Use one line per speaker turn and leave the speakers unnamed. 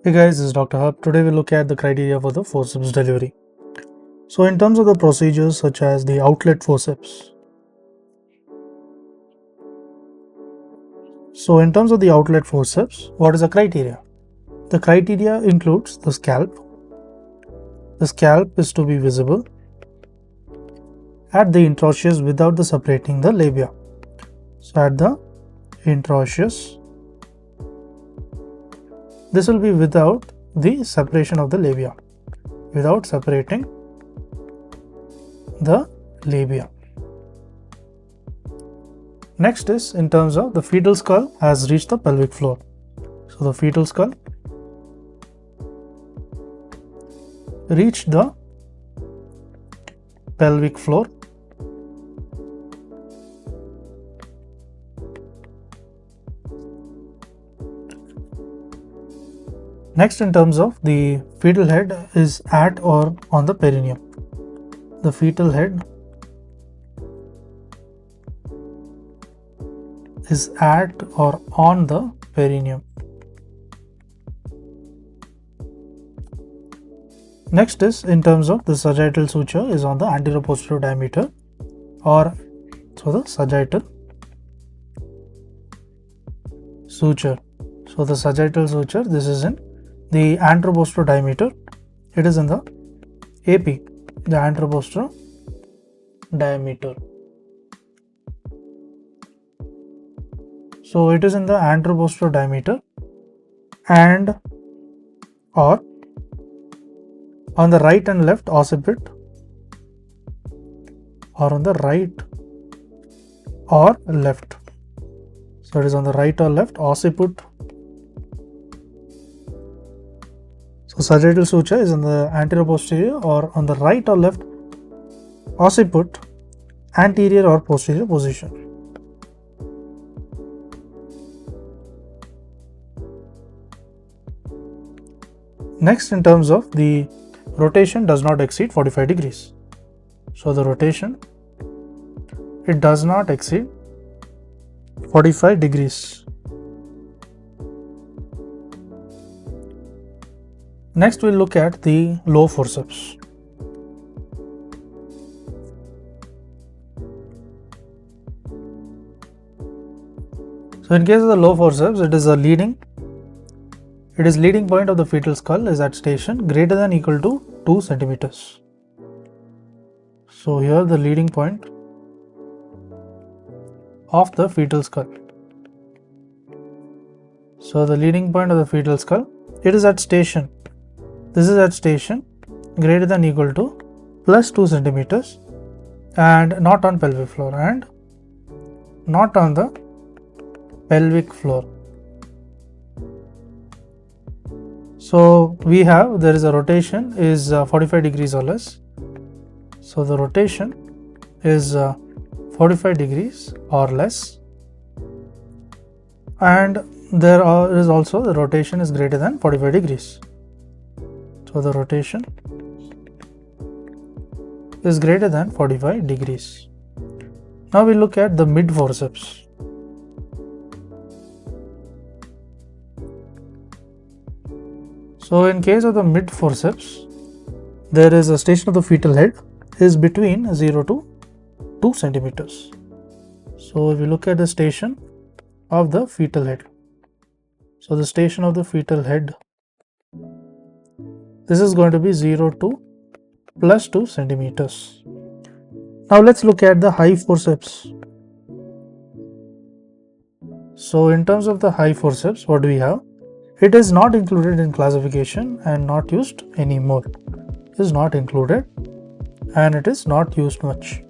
Hey guys, this is Dr. Hub. Today we look at the criteria for the forceps delivery. So in terms of the procedures such as the outlet forceps. So in terms of the outlet forceps, what is the criteria? The criteria includes the scalp. The scalp is to be visible at the interosseous without the separating the labia. So at the interosseous, this will be without the separation of the labia, without separating the labia. Next is in terms of the fetal skull has reached the pelvic floor. So the fetal skull reached the pelvic floor. Next, in terms of the fetal head is at or on the perineum. The fetal head is at or on the perineum. Next is in terms of the sagittal suture is on the anterior-posterior diameter, or so the sagittal suture. So the sagittal suture, this is in the anteroposterior diameter. It is in the AP, the anteroposterior diameter. So it is in the anteroposterior diameter and or on the right and left occiput, or on the right or left. So it is on the right or left occiput. So sagittal suture is in the anterior posterior or on the right or left occiput, anterior or posterior position. Next, in terms of the rotation does not exceed 45 degrees. So the rotation, it does not exceed 45 degrees. Next, we'll look at the low forceps. So in case of the low forceps, it is leading point of the fetal skull is at station greater than or equal to 2 centimeters. So here the leading point of the fetal skull. So the leading point of the fetal skull, it is at station. This is at station greater than or equal to plus 2 centimeters and not on pelvic floor and not on the pelvic floor. So we have, there is a rotation is 45 degrees or less. So the rotation is 45 degrees or less, and there is also the rotation is greater than 45 degrees. So the rotation is greater than 45 degrees. Now we look at the mid forceps. So in case of the mid forceps, there is a station of the fetal head is between 0 to 2 centimeters. So if we look at the station of the fetal head, so the station of the fetal head, this is going to be 0 to plus 2 centimeters. Now let's look at the high forceps. So in terms of the high forceps, what do we have? It is not included in classification and not used anymore. It is not included and it is not used much.